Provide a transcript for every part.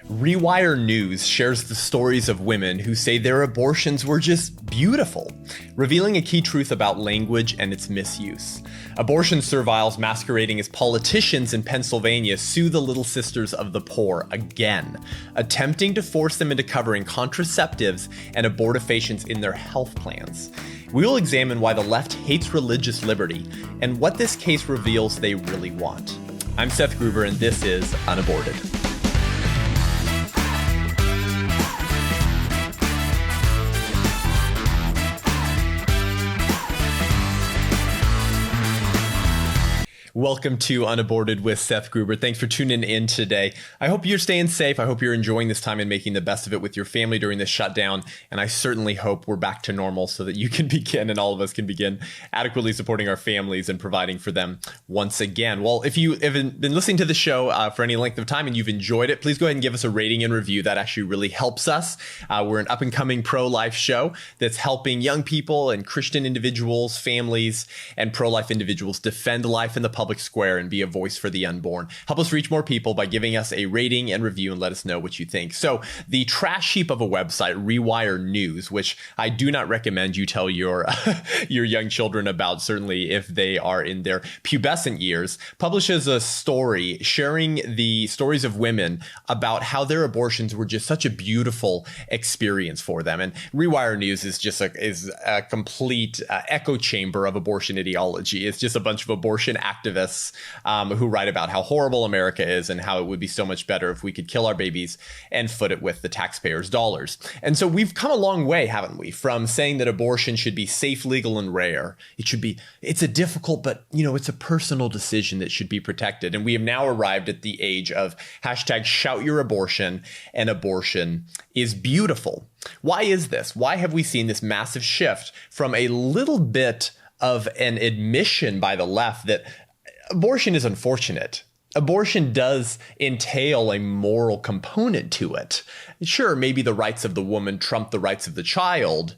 Rewire.News shares the stories of women who say their abortions were just beautiful, revealing a key truth about language and its misuse. Abortion serviles masquerading as politicians in Pennsylvania sue the Little Sisters of the Poor again, attempting to force them into covering contraceptives and abortifacients in their health plans. We will examine why the left hates religious liberty and what this case reveals they really want. I'm Seth Gruber, and this is UnAborted. Welcome to UnAborted with Seth Gruber. Thanks for tuning in today. I hope you're staying safe. I hope you're enjoying this time and making the best of it with your family during this shutdown. And I certainly hope we're back to normal so that you can begin and all of us can begin adequately supporting our families and providing for them once again. Well, if you haven't been listening to the show for any length of time and you've enjoyed it, please go ahead and give us a rating and review. That actually really helps us. We're an up-and-coming pro-life show that's helping young people and Christian individuals, families, and pro-life individuals defend life in the public square and be a voice for the unborn. Help us reach more people by giving us a rating and review and let us know what you think. So the trash heap of a website, Rewire.News, which I do not recommend you tell your young children about, certainly if they are in their pubescent years, publishes a story sharing the stories of women about how their abortions were just such a beautiful experience for them. And Rewire.News is just a complete echo chamber of abortion ideology. It's just a bunch of abortion activists who write about how horrible America is and how it would be so much better if we could kill our babies and foot it with the taxpayers' dollars. And so we've come a long way, haven't we, from saying that abortion should be safe, legal, and rare. It's a difficult, but it's a personal decision that should be protected. And we have now arrived at the age of hashtag shout your abortion, and abortion is beautiful. Why is this? Why have we seen this massive shift from a little bit of an admission by the left that abortion is unfortunate? Abortion does entail a moral component to it. Sure, maybe the rights of the woman trump the rights of the child,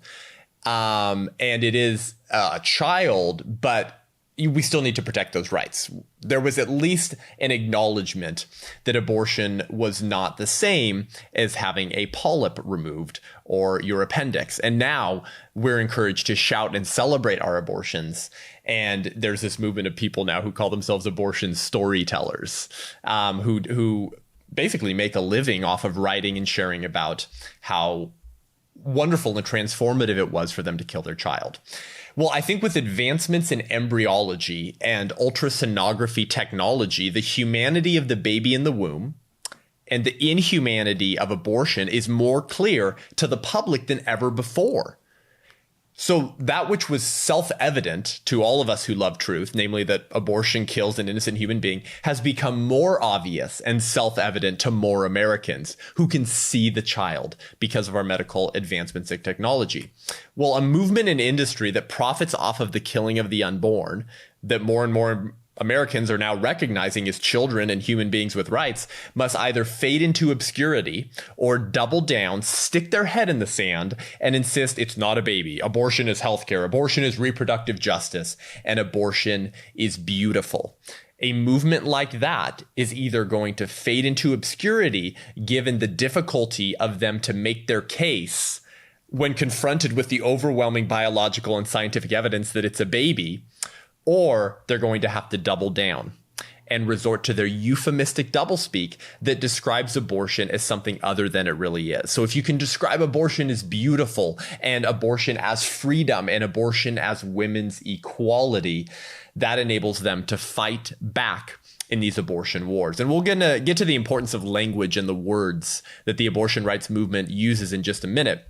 and it is a child, but we still need to protect those rights. There was at least an acknowledgement that abortion was not the same as having a polyp removed or your appendix. And now we're encouraged to shout and celebrate our abortions. And there's this movement of people now who call themselves abortion storytellers, who basically make a living off of writing and sharing about how wonderful and transformative it was for them to kill their child. Well, I think with advancements in embryology and ultrasonography technology, the humanity of the baby in the womb and the inhumanity of abortion is more clear to the public than ever before. So that which was self-evident to all of us who love truth, namely that abortion kills an innocent human being, has become more obvious and self-evident to more Americans who can see the child because of our medical advancements in technology. Well, a movement in industry that profits off of the killing of the unborn, that more and more Americans are now recognizing as children and human beings with rights, must either fade into obscurity or double down, stick their head in the sand, and insist it's not a baby. Abortion is healthcare. Abortion is reproductive justice. And abortion is beautiful. A movement like that is either going to fade into obscurity, given the difficulty of them to make their case when confronted with the overwhelming biological and scientific evidence that it's a baby, or they're going to have to double down and resort to their euphemistic doublespeak that describes abortion as something other than it really is. So if you can describe abortion as beautiful and abortion as freedom and abortion as women's equality, that enables them to fight back in these abortion wars. And we're going to get to the importance of language and the words that the abortion rights movement uses in just a minute.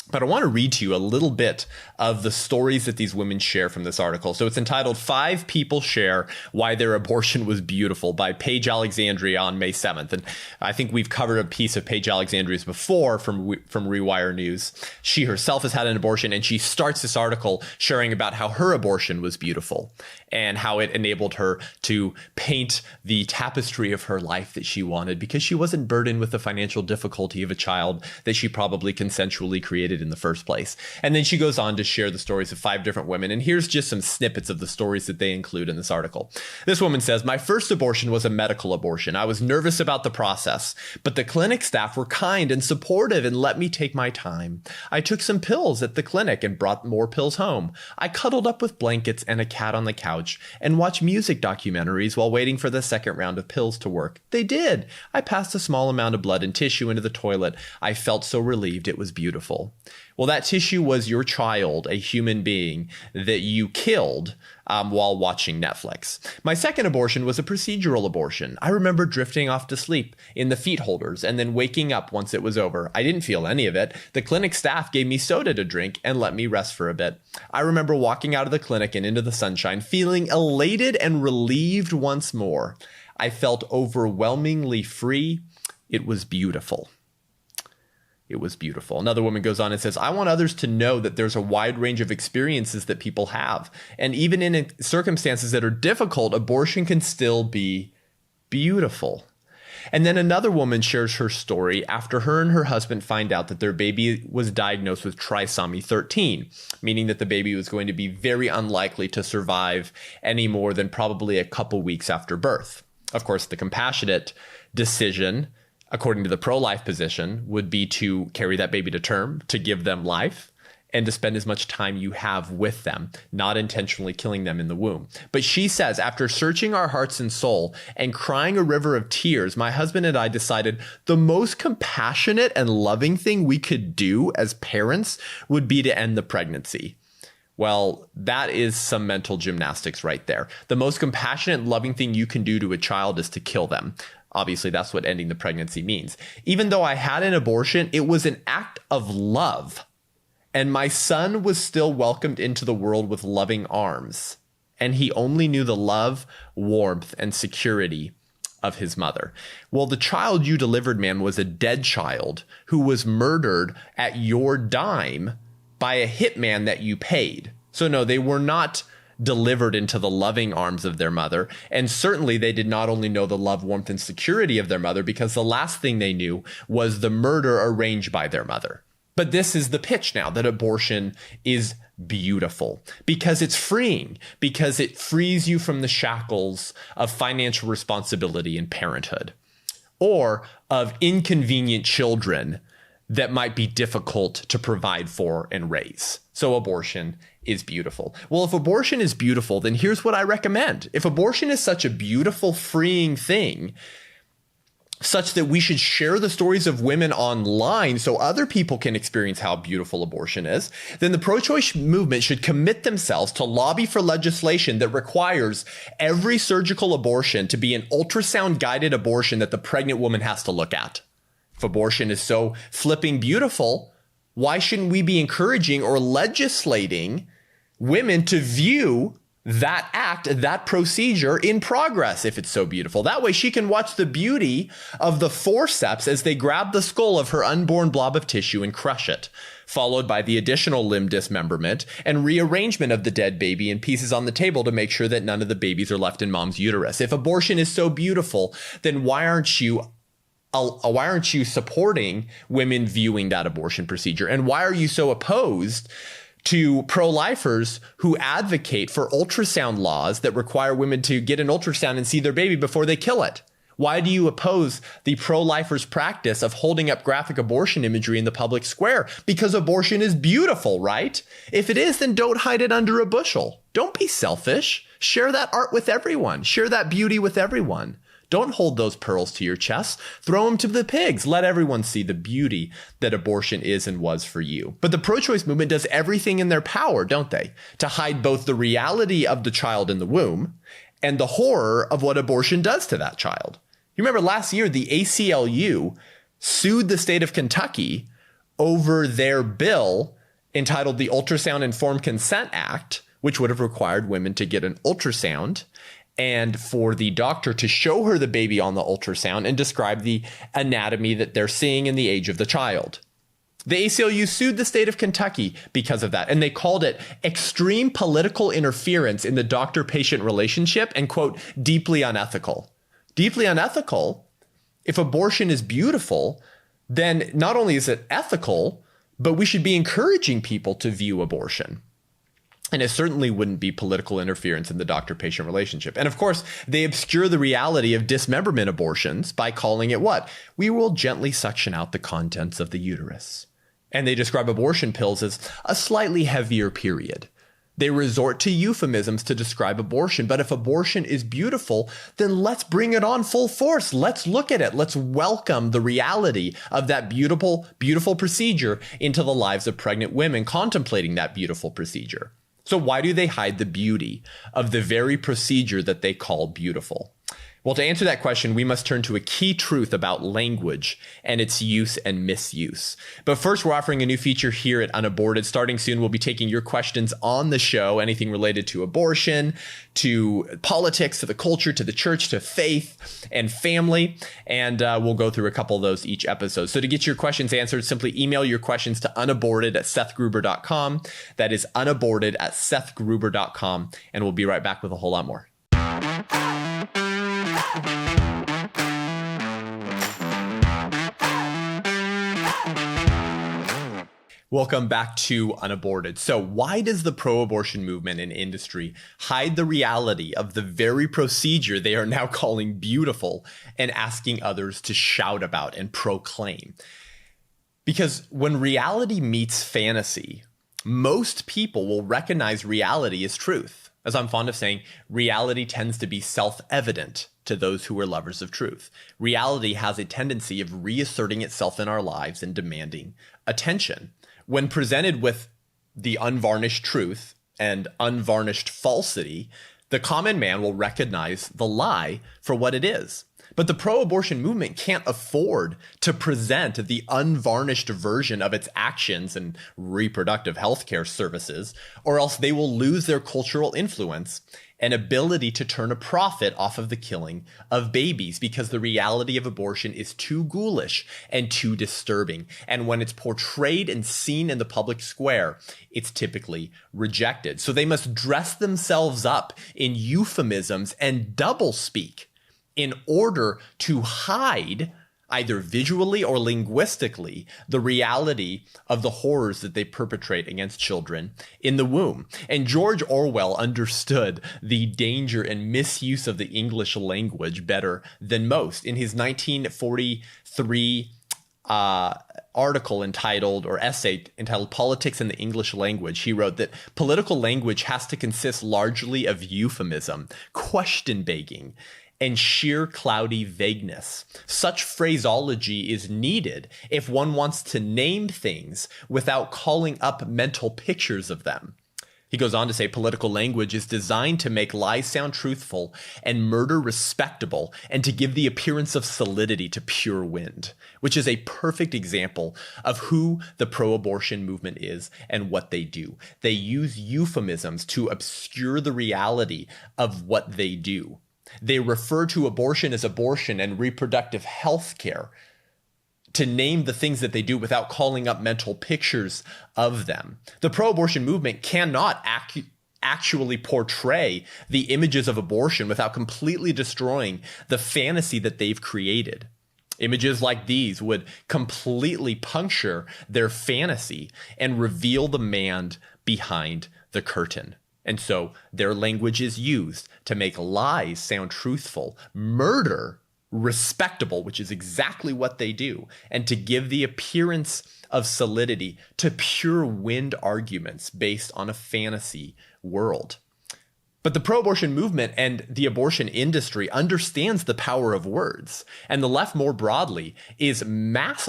But I want to read to you a little bit of the stories that these women share from this article. So it's entitled 5 People Share Why Their Abortion Was Beautiful by Paige Alexandria on May 7th. And I think we've covered a piece of Paige Alexandria's before from Rewire.News. She herself has had an abortion, and she starts this article sharing about how her abortion was beautiful and how it enabled her to paint the tapestry of her life that she wanted because she wasn't burdened with the financial difficulty of a child that she probably consensually created in the first place. And then she goes on to share the stories of 5 different women. And here's just some snippets of the stories that they include in this article. This woman says, "My first abortion was a medical abortion. I was nervous about the process, but the clinic staff were kind and supportive and let me take my time. I took some pills at the clinic and brought more pills home. I cuddled up with blankets and a cat on the couch and watched music documentaries while waiting for the second round of pills to work. They did. I passed a small amount of blood and tissue into the toilet. I felt so relieved. It was beautiful." Well, that tissue was your child, a human being that you killed while watching Netflix. My second abortion was a procedural abortion. I remember drifting off to sleep in the feet holders and then waking up once it was over. I didn't feel any of it. The clinic staff gave me soda to drink and let me rest for a bit. I remember walking out of the clinic and into the sunshine, feeling elated and relieved once more. I felt overwhelmingly free. It was beautiful. It was beautiful. Another woman goes on and says, "I want others to know that there's a wide range of experiences that people have. And even in circumstances that are difficult, abortion can still be beautiful." And then another woman shares her story after her and her husband find out that their baby was diagnosed with trisomy 13, meaning that the baby was going to be very unlikely to survive any more than probably a couple weeks after birth. Of course, the compassionate decision, according to the pro-life position, would be to carry that baby to term, to give them life, and to spend as much time you have with them, not intentionally killing them in the womb. But she says, "After searching our hearts and soul and crying a river of tears, my husband and I decided the most compassionate and loving thing we could do as parents would be to end the pregnancy." Well, that is some mental gymnastics right there. The most compassionate and loving thing you can do to a child is to kill them. Obviously, that's what ending the pregnancy means. Even though I had an abortion, it was an act of love. And my son was still welcomed into the world with loving arms. And he only knew the love, warmth, and security of his mother. Well, the child you delivered, man, was a dead child who was murdered at your dime by a hitman that you paid. So no, they were not delivered into the loving arms of their mother. And certainly they did not only know the love, warmth, and security of their mother, because the last thing they knew was the murder arranged by their mother. But this is the pitch now, that abortion is beautiful because it's freeing, because it frees you from the shackles of financial responsibility and parenthood, or of inconvenient children that might be difficult to provide for and raise. So abortion is beautiful. Well, if abortion is beautiful, then here's what I recommend. If abortion is such a beautiful, freeing thing, such that we should share the stories of women online so other people can experience how beautiful abortion is, then the pro-choice movement should commit themselves to lobby for legislation that requires every surgical abortion to be an ultrasound-guided abortion that the pregnant woman has to look at. If abortion is so flipping beautiful, why shouldn't we be encouraging or legislating women to view that act, that procedure in progress if it's so beautiful? That way she can watch the beauty of the forceps as they grab the skull of her unborn blob of tissue and crush it, followed by the additional limb dismemberment and rearrangement of the dead baby in pieces on the table to make sure that none of the babies are left in mom's uterus. If abortion is so beautiful, then why aren't you supporting women viewing that abortion procedure? And why are you so opposed to pro-lifers who advocate for ultrasound laws that require women to get an ultrasound and see their baby before they kill it? Why do you oppose the pro-lifers' practice of holding up graphic abortion imagery in the public square? Because abortion is beautiful, right? If it is, then don't hide it under a bushel. Don't be selfish. Share that art with everyone. Share that beauty with everyone. Don't hold those pearls to your chest. Throw them to the pigs. Let everyone see the beauty that abortion is and was for you. But the pro-choice movement does everything in their power, don't they, to hide both the reality of the child in the womb and the horror of what abortion does to that child. You remember last year, the ACLU sued the state of Kentucky over their bill entitled the Ultrasound Informed Consent Act, which would have required women to get an ultrasound and for the doctor to show her the baby on the ultrasound and describe the anatomy that they're seeing and the age of the child. The ACLU sued the state of Kentucky because of that, and they called it extreme political interference in the doctor-patient relationship and, quote, deeply unethical. Deeply unethical? If abortion is beautiful, then not only is it ethical, but we should be encouraging people to view abortion. And it certainly wouldn't be political interference in the doctor-patient relationship. And of course, they obscure the reality of dismemberment abortions by calling it what? We will gently suction out the contents of the uterus. And they describe abortion pills as a slightly heavier period. They resort to euphemisms to describe abortion. But if abortion is beautiful, then let's bring it on full force. Let's look at it. Let's welcome the reality of that beautiful, beautiful procedure into the lives of pregnant women contemplating that beautiful procedure. So why do they hide the beauty of the very procedure that they call beautiful? Well, to answer that question, we must turn to a key truth about language and its use and misuse. But first, we're offering a new feature here at UnAborted. Starting soon, we'll be taking your questions on the show, anything related to abortion, to politics, to the culture, to the church, to faith and family. And we'll go through a couple of those each episode. So to get your questions answered, simply email your questions to unaborted@sethgruber.com. That is unaborted@sethgruber.com. And we'll be right back with a whole lot more. Welcome back to UnAborted. So why does the pro-abortion movement and industry hide the reality of the very procedure they are now calling beautiful and asking others to shout about and proclaim? Because when reality meets fantasy, most people will recognize reality as truth. As I'm fond of saying, reality tends to be self-evident to those who are lovers of truth. Reality has a tendency of reasserting itself in our lives and demanding attention. When presented with the unvarnished truth and unvarnished falsity, the common man will recognize the lie for what it is. But the pro-abortion movement can't afford to present the unvarnished version of its actions and reproductive health care services, or else they will lose their cultural influence and ability to turn a profit off of the killing of babies, because the reality of abortion is too ghoulish and too disturbing. And when it's portrayed and seen in the public square, it's typically rejected. So they must dress themselves up in euphemisms and doublespeak in order to hide, either visually or linguistically, the reality of the horrors that they perpetrate against children in the womb. And George Orwell understood the danger and misuse of the English language better than most. In his 1943 article entitled, or essay entitled Politics in the English Language, he wrote that political language has to consist largely of euphemism, question begging, and sheer cloudy vagueness. Such phraseology is needed if one wants to name things without calling up mental pictures of them. He goes on to say political language is designed to make lies sound truthful and murder respectable, and to give the appearance of solidity to pure wind, which is a perfect example of who the pro-abortion movement is and what they do. They use euphemisms to obscure the reality of what they do. They refer to abortion as abortion and reproductive health care to name the things that they do without calling up mental pictures of them. The pro-abortion movement cannot actually portray the images of abortion without completely destroying the fantasy that they've created. Images like these would completely puncture their fantasy and reveal the man behind the curtain. And so their language is used to make lies sound truthful, murder respectable, which is exactly what they do, and to give the appearance of solidity to pure wind arguments based on a fantasy world. But the pro-abortion movement and the abortion industry understands the power of words, and the left more broadly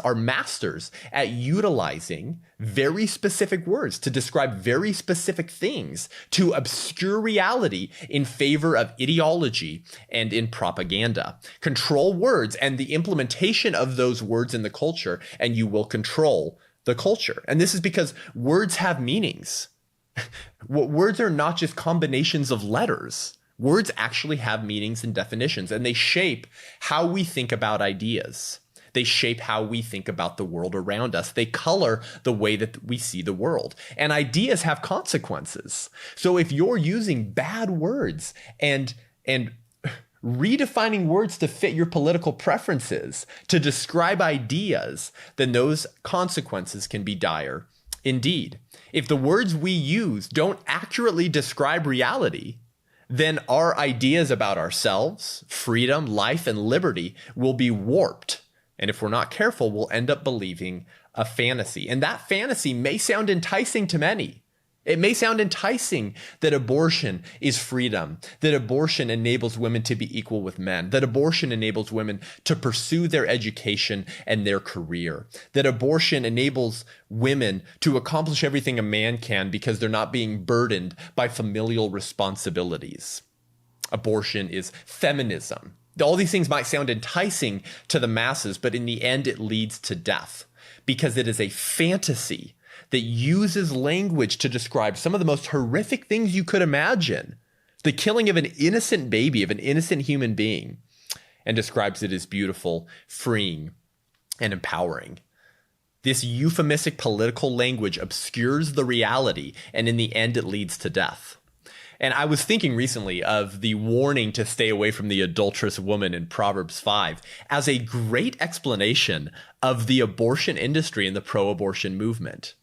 are masters at utilizing very specific words to describe very specific things, to obscure reality in favor of ideology and in propaganda. Control words and the implementation of those words in the culture, and you will control the culture. And this is because words have meanings. Words are not just combinations of letters. Words actually have meanings and definitions, and they shape how we think about ideas. They shape how we think about the world around us. They color the way that we see the world. And ideas have consequences. So if you're using bad words and redefining words to fit your political preferences, to describe ideas, then those consequences can be dire indeed. If the words we use don't accurately describe reality, then our ideas about ourselves, freedom, life, and liberty will be warped. And if we're not careful, we'll end up believing a fantasy. And that fantasy may sound enticing to many. It may sound enticing that abortion is freedom, that abortion enables women to be equal with men, that abortion enables women to pursue their education and their career, that abortion enables women to accomplish everything a man can because they're not being burdened by familial responsibilities. Abortion is feminism. All these things might sound enticing to the masses, but in the end, it leads to death because it is a fantasy that uses language to describe some of the most horrific things you could imagine. The killing of an innocent baby, of an innocent human being, and describes it as beautiful, freeing, and empowering. This euphemistic political language obscures the reality, and in the end, it leads to death. And I was thinking recently of the warning to stay away from the adulterous woman in Proverbs 5 as a great explanation of the abortion industry and the pro-abortion movement.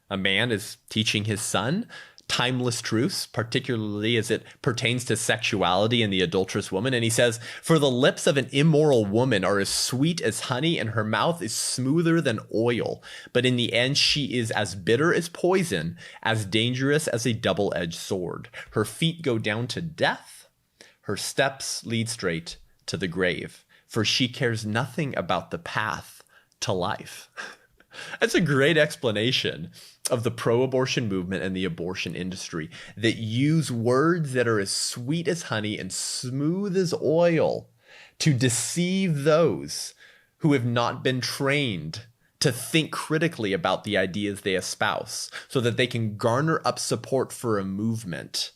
A man is teaching his son timeless truths, particularly as it pertains to sexuality and the adulterous woman. And he says, "For the lips of an immoral woman are as sweet as honey, and her mouth is smoother than oil. But in the end, she is as bitter as poison, as dangerous as a double-edged sword. Her feet go down to death. Her steps lead straight to the grave. For she cares nothing about the path to life." That's a great explanation of the pro-abortion movement and the abortion industry that use words that are as sweet as honey and smooth as oil to deceive those who have not been trained to think critically about the ideas they espouse so that they can garner up support for a movement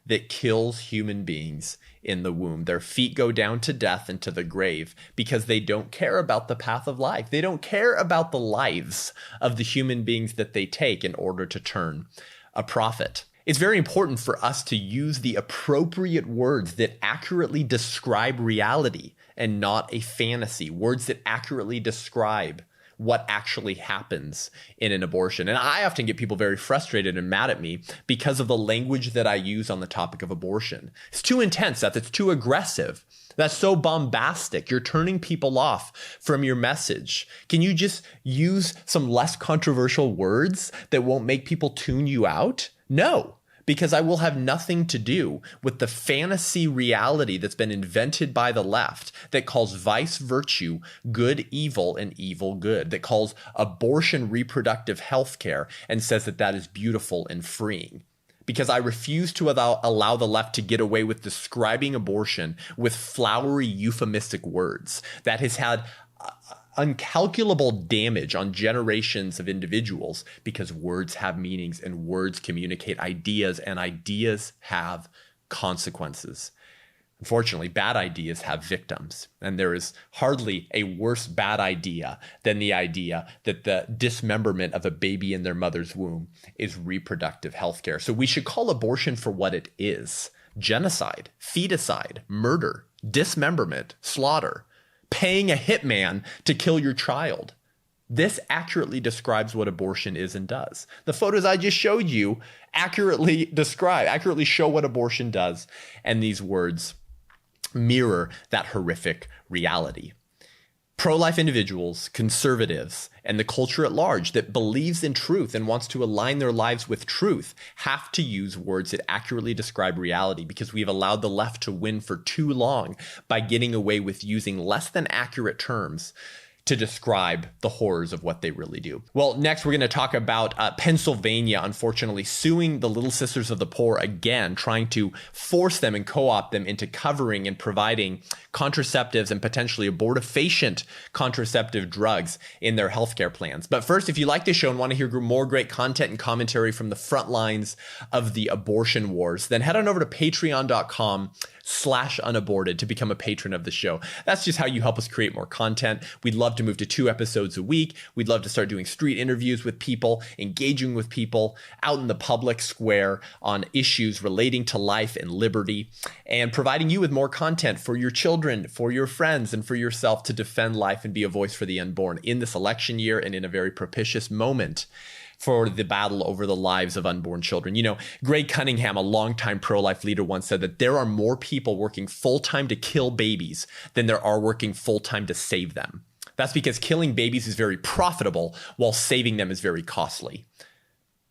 that kills human beings in the womb. Their feet go down to death and to the grave because they don't care about the path of life. They don't care about the lives of the human beings that they take in order to turn a profit. It's very important for us to use the appropriate words that accurately describe reality and not a fantasy, words that accurately describe what actually happens in an abortion. And I often get people very frustrated and mad at me because of the language that I use on the topic of abortion. It's too intense, Seth. It's too aggressive. That's so bombastic. You're turning people off from your message. Can you just use some less controversial words that won't make people tune you out? No. Because I will have nothing to do with the fantasy reality that's been invented by the left that calls vice virtue, good evil, and evil good, that calls abortion reproductive health care and says that that is beautiful and freeing. Because I refuse to allow the left to get away with describing abortion with flowery euphemistic words that has had uncalculable damage on generations of individuals because words have meanings and words communicate ideas and ideas have consequences. Unfortunately, bad ideas have victims, and there is hardly a worse bad idea than the idea that the dismemberment of a baby in their mother's womb is reproductive health care. So we should call abortion for what it is: genocide, feticide, murder, dismemberment, slaughter. Paying a hitman to kill your child. This accurately describes what abortion is and does. The photos I just showed you accurately show what abortion does, and these words mirror that horrific reality. Pro-life individuals, conservatives, and the culture at large that believes in truth and wants to align their lives with truth have to use words that accurately describe reality because we've allowed the left to win for too long by getting away with using less than accurate terms to describe the horrors of what they really do. Well, next we're going to talk about Pennsylvania, unfortunately, suing the Little Sisters of the Poor again, trying to force them and co-opt them into covering and providing contraceptives and potentially abortifacient contraceptive drugs in their healthcare plans. But first, if you like this show and want to hear more great content and commentary from the front lines of the abortion wars, then head on over to patreon.com/ patreon.com/unaborted to become a patron of the show. That's just how you help us create more content. We'd love to move to 2 episodes a week. We'd love to start doing street interviews with people, engaging with people out in the public square on issues relating to life and liberty, and providing you with more content for your children, for your friends, and for yourself to defend life and be a voice for the unborn in this election year and in a very propitious moment for the battle over the lives of unborn children. You know, Greg Cunningham, a longtime pro-life leader, once said that there are more people working full-time to kill babies than there are working full-time to save them. That's because killing babies is very profitable while saving them is very costly.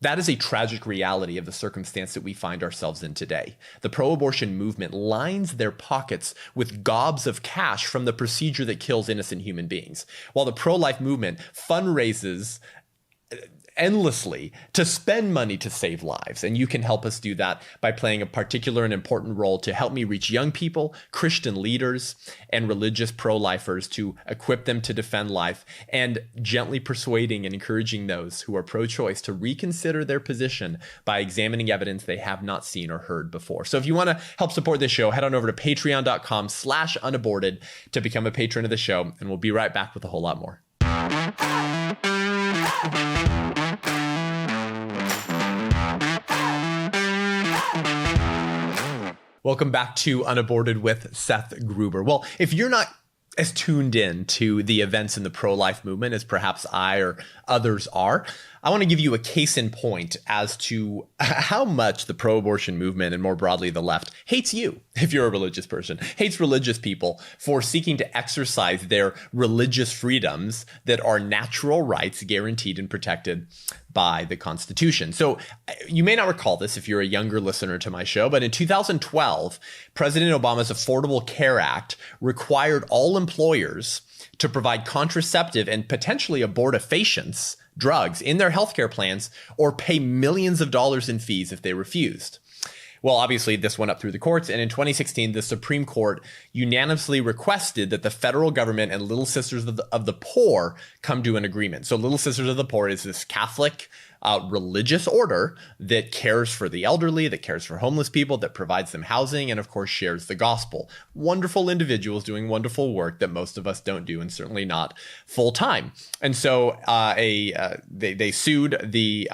That is a tragic reality of the circumstance that we find ourselves in today. The pro-abortion movement lines their pockets with gobs of cash from the procedure that kills innocent human beings, while the pro-life movement fundraises endlessly to spend money to save lives. And you can help us do that by playing a particular and important role to help me reach young people, Christian leaders, and religious pro-lifers to equip them to defend life, and gently persuading and encouraging those who are pro-choice to reconsider their position by examining evidence they have not seen or heard before. So if you want to help support this show, head on over to patreon.com/unaborted to become a patron of the show, and we'll be right back with a whole lot more. Welcome back to Unaborted with Seth Gruber. Well, if you're not as tuned in to the events in the pro-life movement as perhaps I or others are, I want to give you a case in point as to how much the pro-abortion movement and more broadly the left hates you, if you're a religious person, hates religious people for seeking to exercise their religious freedoms that are natural rights guaranteed and protected by the Constitution. So you may not recall this if you're a younger listener to my show, but in 2012, President Obama's Affordable Care Act required all employers to provide contraceptive and potentially abortifacients drugs in their healthcare plans or pay millions of dollars in fees if they refused. Well, obviously, this went up through the courts, and in 2016, the Supreme Court unanimously requested that the federal government and Little Sisters of the Poor come to an agreement. So Little Sisters of the Poor is this Catholic religious order that cares for the elderly, that cares for homeless people, that provides them housing, and of course shares the gospel. Wonderful individuals doing wonderful work that most of us don't do, and certainly not full time. And so they sued the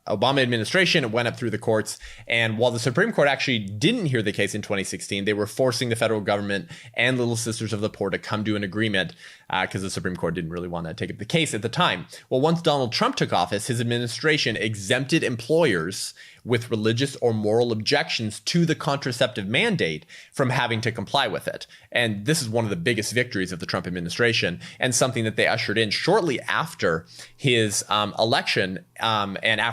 Obama administration. It went up through the courts, and while the Supreme Court actually didn't hear the case in 2016, they were forcing the federal government and Little Sisters of the Poor to come to an agreement because the Supreme Court didn't really want to take up the case at the time. Well, once Donald Trump took office, his administration exempted employers with religious or moral objections to the contraceptive mandate from having to comply with it. And this is one of the biggest victories of the Trump administration, and something that they ushered in shortly after his election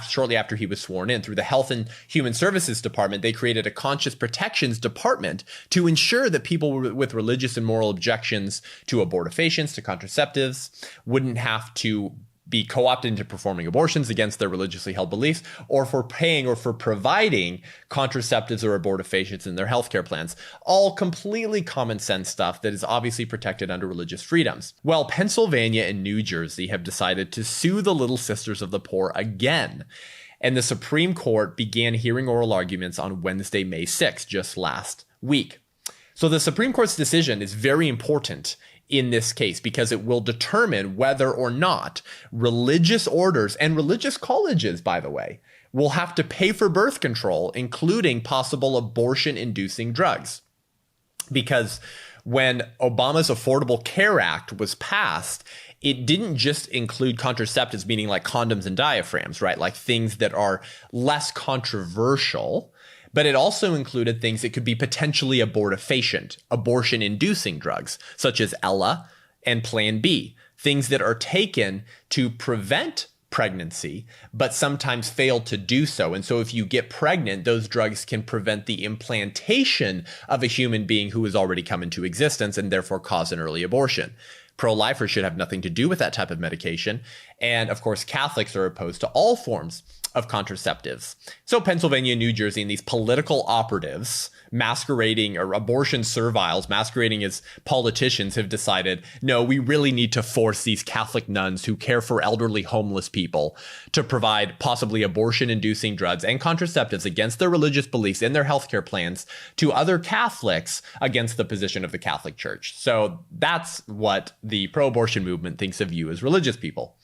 shortly after he was sworn in. Through the Health and Human Services Department, they created a conscious protections department to ensure that people with religious and moral objections to abortifacients, to contraceptives, wouldn't have to be co-opted into performing abortions against their religiously held beliefs, or for paying or for providing contraceptives or abortifacients in their healthcare plans. All completely common sense stuff that is obviously protected under religious freedoms. Well, Pennsylvania and New Jersey have decided to sue the Little Sisters of the Poor again. And the Supreme Court began hearing oral arguments on Wednesday, May 6th, just last week. So the Supreme Court's decision is very important in this case because it will determine whether or not religious orders and religious colleges, by the way, will have to pay for birth control, including possible abortion-inducing drugs. Because when Obama's Affordable Care Act was passed, it didn't just include contraceptives, meaning like condoms and diaphragms, right? Like things that are less controversial. But it also included things that could be potentially abortifacient, abortion-inducing drugs, such as Ella and Plan B, things that are taken to prevent pregnancy, but sometimes fail to do so. And so if you get pregnant, those drugs can prevent the implantation of a human being who has already come into existence and therefore cause an early abortion. Pro-lifers should have nothing to do with that type of medication. And of course, Catholics are opposed to all forms of contraceptives. So Pennsylvania, New Jersey, and these political operatives masquerading, or abortion serviles masquerading as politicians, have decided, no, we really need to force these Catholic nuns who care for elderly homeless people to provide possibly abortion-inducing drugs and contraceptives against their religious beliefs in their healthcare plans to other Catholics against the position of the Catholic Church. So that's what the pro-abortion movement thinks of you as religious people.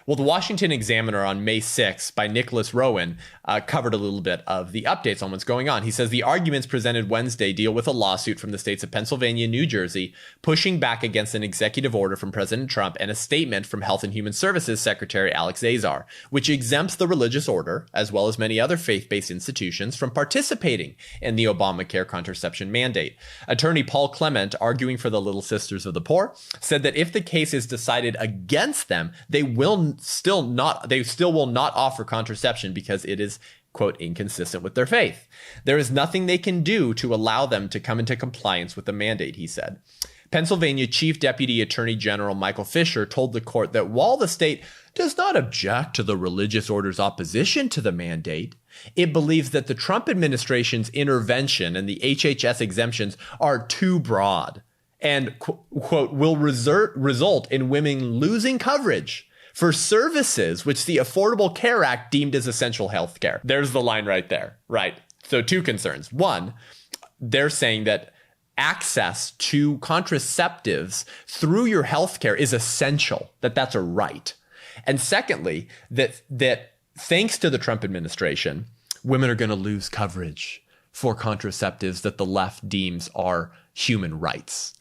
Well, the Washington Examiner on May 6th by Nicholas Rowan covered a little bit of the updates on what's going on. He says the arguments presented Wednesday deal with a lawsuit from the states of Pennsylvania and New Jersey, pushing back against an executive order from President Trump and a statement from Health and Human Services Secretary Alex Azar, which exempts the religious order, as well as many other faith-based institutions, from participating in the Obamacare contraception mandate. Attorney Paul Clement, arguing for the Little Sisters of the Poor, said that if the case is decided against them, they still will not offer contraception because it is, quote, inconsistent with their faith. There is nothing they can do to allow them to come into compliance with the mandate, he said. Pennsylvania Chief Deputy Attorney General Michael Fisher told the court that while the state does not object to the religious order's opposition to the mandate, it believes that the Trump administration's intervention and the HHS exemptions are too broad and, quote, will result in women losing coverage for services which the Affordable Care Act deemed as essential health care. There's the line right there, right? So two concerns. One, they're saying that access to contraceptives through your health care is essential, that's a right. And secondly, that thanks to the Trump administration, women are going to lose coverage for contraceptives that the left deems are human rights.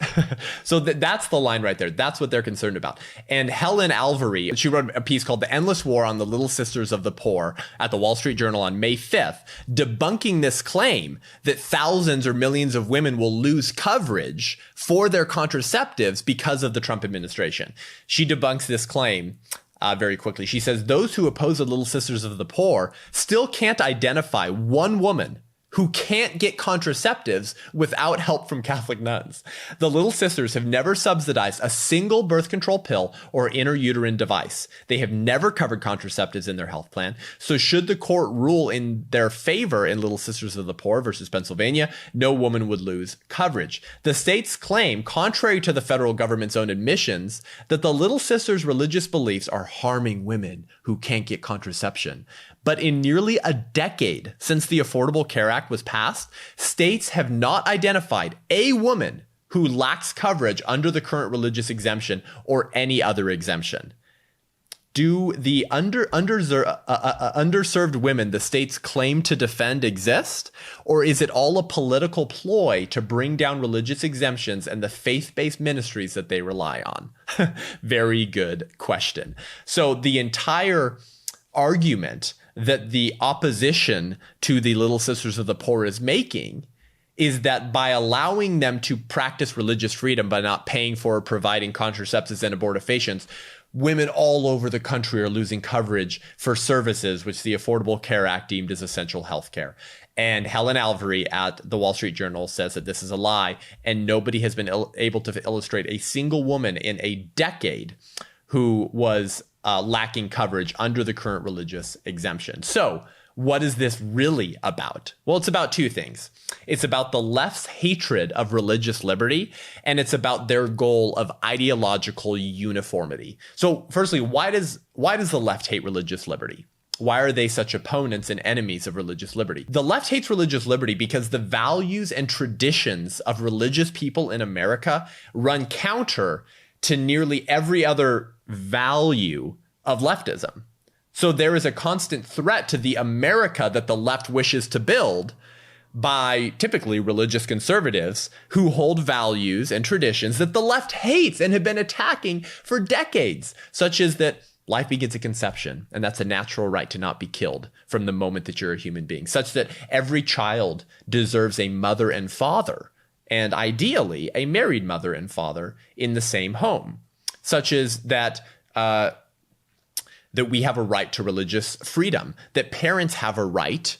So that's the line right there. That's what they're concerned about. And Helen Alvery, she wrote a piece called The Endless War on the Little Sisters of the Poor at the Wall Street Journal on May 5th, debunking this claim that thousands or millions of women will lose coverage for their contraceptives because of the Trump administration. She debunks this claim very quickly. She says, those who oppose the Little Sisters of the Poor still can't identify one woman who can't get contraceptives without help from Catholic nuns. The Little Sisters have never subsidized a single birth control pill or intrauterine device. They have never covered contraceptives in their health plan. So should the court rule in their favor in Little Sisters of the Poor versus Pennsylvania, no woman would lose coverage. The states claim, contrary to the federal government's own admissions, that the Little Sisters' religious beliefs are harming women who can't get contraception. But in nearly a decade since the Affordable Care Act was passed, states have not identified a woman who lacks coverage under the current religious exemption or any other exemption. Do the underserved women the states claim to defend exist? Or is it all a political ploy to bring down religious exemptions and the faith-based ministries that they rely on? Very good question. So the entire argument that the opposition to the Little Sisters of the Poor is making is that by allowing them to practice religious freedom by not paying for or providing contraceptives and abortifacients, women all over the country are losing coverage for services which the Affordable Care Act deemed as essential health care. And Helen Alvery at the Wall Street Journal says that this is a lie, and nobody has been able to illustrate a single woman in a decade who was lacking coverage under the current religious exemption. So what is this really about? Well, it's about two things. It's about the left's hatred of religious liberty, and it's about their goal of ideological uniformity. So firstly, why does the left hate religious liberty? Why are they such opponents and enemies of religious liberty? The left hates religious liberty because the values and traditions of religious people in America run counter to nearly every other value of leftism. So there is a constant threat to the America that the left wishes to build by typically religious conservatives who hold values and traditions that the left hates and have been attacking for decades, such as that life begins at conception, and that's a natural right to not be killed from the moment that you're a human being, such that every child deserves a mother and father, and ideally a married mother and father in the same home, such as that that we have a right to religious freedom, that parents have a right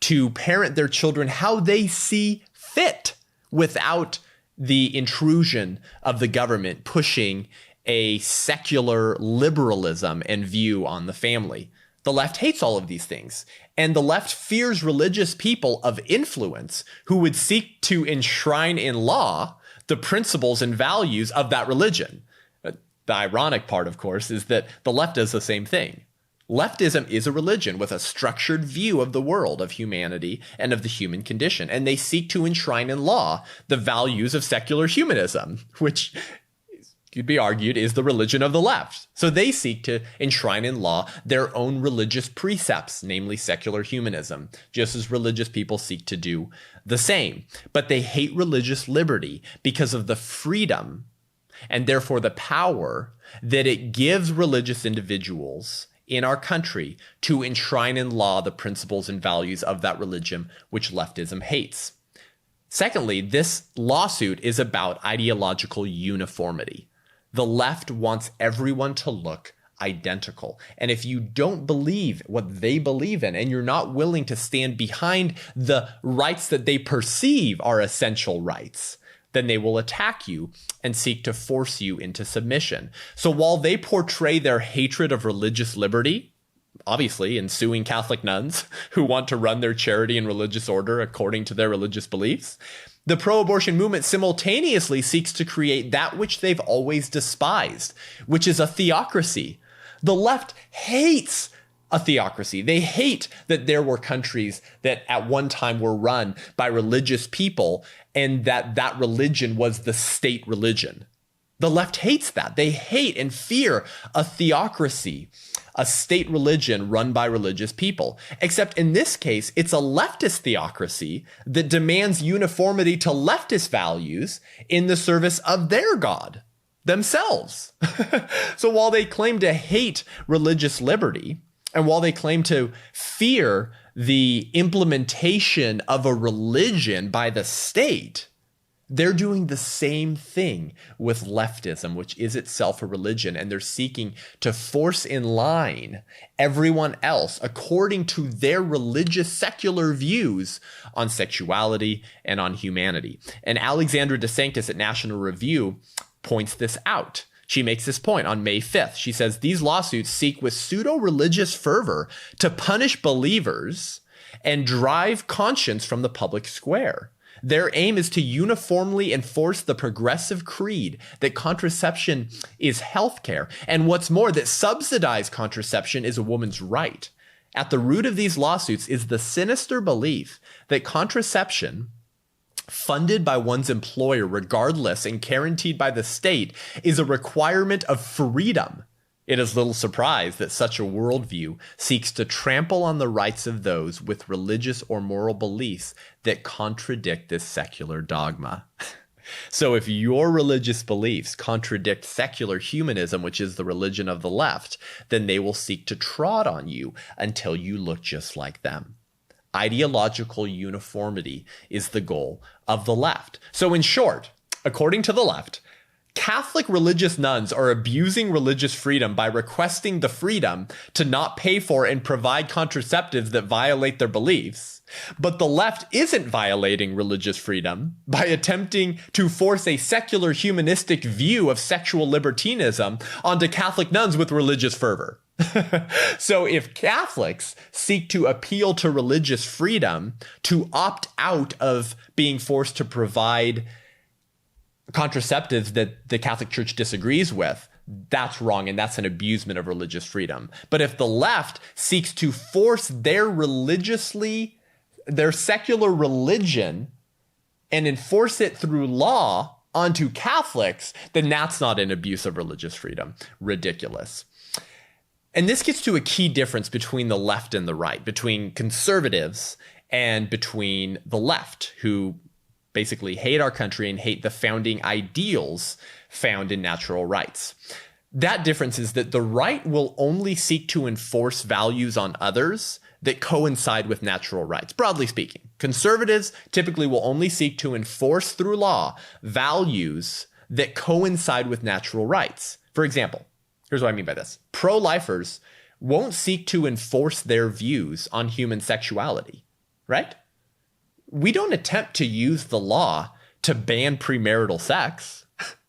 to parent their children how they see fit without the intrusion of the government pushing a secular liberalism and view on the family. The left hates all of these things. And the left fears religious people of influence who would seek to enshrine in law the principles and values of that religion. The ironic part, of course, is that the left does the same thing. Leftism is a religion with a structured view of the world, of humanity, and of the human condition. And they seek to enshrine in law the values of secular humanism, which could be argued is the religion of the left. So they seek to enshrine in law their own religious precepts, namely secular humanism, just as religious people seek to do the same. But they hate religious liberty because of the freedom and therefore the power that it gives religious individuals in our country to enshrine in law the principles and values of that religion which leftism hates. Secondly, this lawsuit is about ideological uniformity. The left wants everyone to look identical. And if you don't believe what they believe in, and you're not willing to stand behind the rights that they perceive are essential rights, then they will attack you and seek to force you into submission. So while they portray their hatred of religious liberty, obviously in suing Catholic nuns who want to run their charity and religious order according to their religious beliefs, the pro-abortion movement simultaneously seeks to create that which they've always despised, which is a theocracy. The left hates a theocracy. They hate that there were countries that at one time were run by religious people and that religion was the state religion. The left hates that. They hate and fear a theocracy, a state religion run by religious people. Except in this case, it's a leftist theocracy that demands uniformity to leftist values in the service of their God, themselves. So while they claim to hate religious liberty, and while they claim to fear the implementation of a religion by the state, they're doing the same thing with leftism, which is itself a religion, and they're seeking to force in line everyone else according to their religious secular views on sexuality and on humanity. And Alexandra DeSanctis at National Review points this out. She makes this point on May 5th. She says, these lawsuits seek with pseudo-religious fervor to punish believers and drive conscience from the public square. Their aim is to uniformly enforce the progressive creed that contraception is healthcare, and what's more, that subsidized contraception is a woman's right. At the root of these lawsuits is the sinister belief that contraception, funded by one's employer regardless and guaranteed by the state, is a requirement of freedom. It is little surprise that such a worldview seeks to trample on the rights of those with religious or moral beliefs that contradict this secular dogma. So if your religious beliefs contradict secular humanism, which is the religion of the left, then they will seek to trot on you until you look just like them. Ideological uniformity is the goal of the left. So in short, according to the left, Catholic religious nuns are abusing religious freedom by requesting the freedom to not pay for and provide contraceptives that violate their beliefs. But the left isn't violating religious freedom by attempting to force a secular humanistic view of sexual libertinism onto Catholic nuns with religious fervor. So if Catholics seek to appeal to religious freedom to opt out of being forced to provide contraceptives that the Catholic Church disagrees with, that's wrong, and that's an abusement of religious freedom. But if the left seeks to force their secular religion and enforce it through law onto Catholics, then that's not an abuse of religious freedom. Ridiculous. And this gets to a key difference between the left and the right, between conservatives and between the left, who basically hate our country and hate the founding ideals found in natural rights. That difference is that the right will only seek to enforce values on others that coincide with natural rights, broadly speaking. Conservatives typically will only seek to enforce through law values that coincide with natural rights. For example, here's what I mean by this. Pro-lifers won't seek to enforce their views on human sexuality, right? We don't attempt to use the law to ban premarital sex.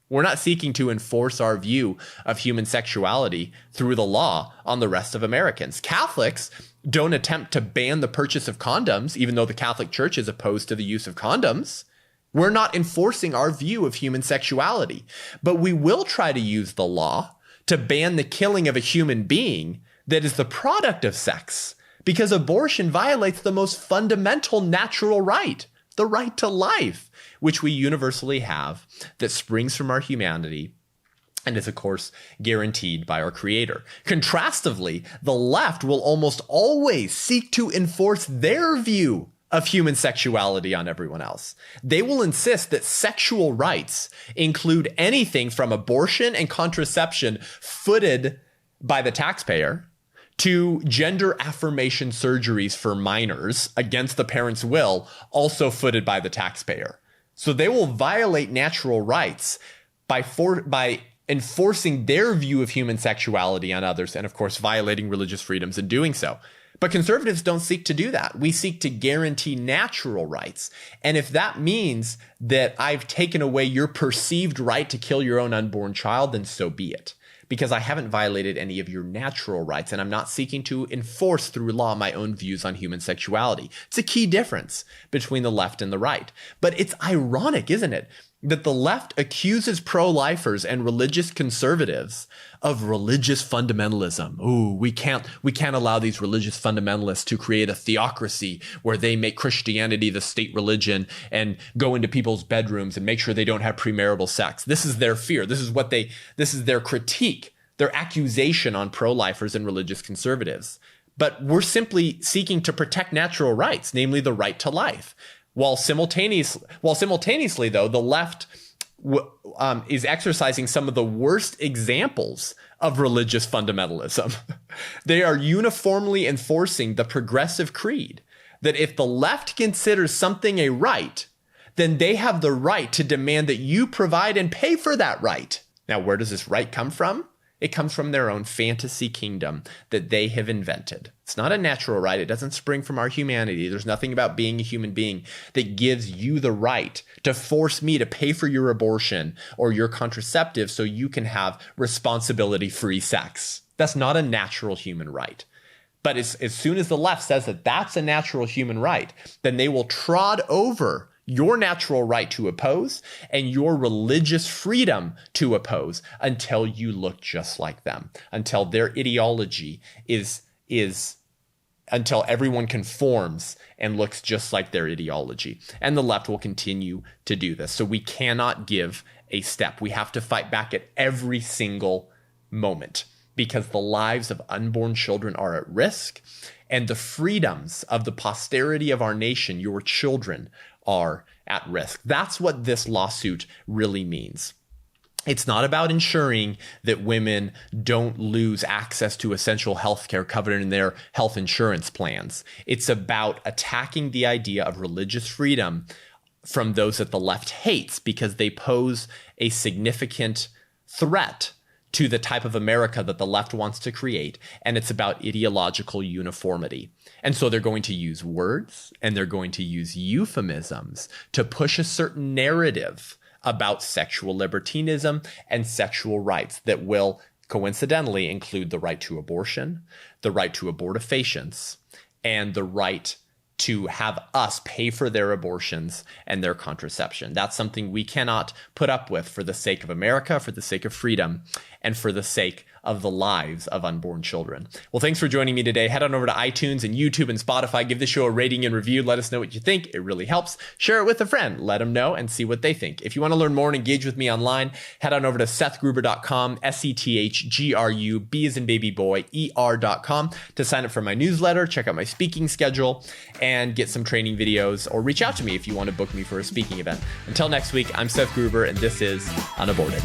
We're not seeking to enforce our view of human sexuality through the law on the rest of Americans. Catholics don't attempt to ban the purchase of condoms, even though the Catholic Church is opposed to the use of condoms. We're not enforcing our view of human sexuality, but we will try to use the law to ban the killing of a human being that is the product of sex, because abortion violates the most fundamental natural right, the right to life, which we universally have, that springs from our humanity and is, of course, guaranteed by our Creator. Contrastively, the left will almost always seek to enforce their view of human sexuality on everyone else. They will insist that sexual rights include anything from abortion and contraception footed by the taxpayer to gender affirmation surgeries for minors against the parent's will, also footed by the taxpayer. So they will violate natural rights by enforcing their view of human sexuality on others, and of course violating religious freedoms in doing so. But conservatives don't seek to do that. We seek to guarantee natural rights. And if that means that I've taken away your perceived right to kill your own unborn child, then so be it. Because I haven't violated any of your natural rights, and I'm not seeking to enforce through law my own views on human sexuality. It's a key difference between the left and the right. But it's ironic, isn't it, that the left accuses pro-lifers and religious conservatives of religious fundamentalism. Ooh, we can't allow these religious fundamentalists to create a theocracy where they make Christianity the state religion and go into people's bedrooms and make sure they don't have premarital sex. This is their fear. This is their critique, their accusation on pro-lifers and religious conservatives. But we're simply seeking to protect natural rights, namely the right to life. While simultaneously, though, the left is exercising some of the worst examples of religious fundamentalism. They are uniformly enforcing the progressive creed that if the left considers something a right, then they have the right to demand that you provide and pay for that right. Now, where does this right come from? It comes from their own fantasy kingdom that they have invented. It's not a natural right. It doesn't spring from our humanity. There's nothing about being a human being that gives you the right to force me to pay for your abortion or your contraceptive so you can have responsibility-free sex. That's not a natural human right. But as soon as the left says that that's a natural human right, then they will trod over your natural right to oppose and your religious freedom to oppose until you look just like them, until their ideology until everyone conforms and looks just like their ideology. And the left will continue to do this. So we cannot give a step. We have to fight back at every single moment because the lives of unborn children are at risk and the freedoms of the posterity of our nation, your children, are at risk. That's what this lawsuit really means. It's not about ensuring that women don't lose access to essential health care covered in their health insurance plans. It's about attacking the idea of religious freedom from those that the left hates because they pose a significant threat to the type of America that the left wants to create, and it's about ideological uniformity. And so they're going to use words and they're going to use euphemisms to push a certain narrative about sexual libertinism and sexual rights that will coincidentally include the right to abortion, the right to abortifacients, and the right to have us pay for their abortions and their contraception. That's something we cannot put up with for the sake of America, for the sake of freedom, and for the sake of the lives of unborn children. Well, thanks for joining me today. Head on over to iTunes and YouTube and Spotify. Give the show a rating and review. Let us know what you think. It really helps. Share it with a friend. Let them know and see what they think. If you want to learn more and engage with me online, head on over to SethGruber.com, SETHGRU, B as in baby boy, ER.com to sign up for my newsletter, check out my speaking schedule, and get some training videos, or reach out to me if you want to book me for a speaking event. Until next week, I'm Seth Gruber, and this is Unaborted.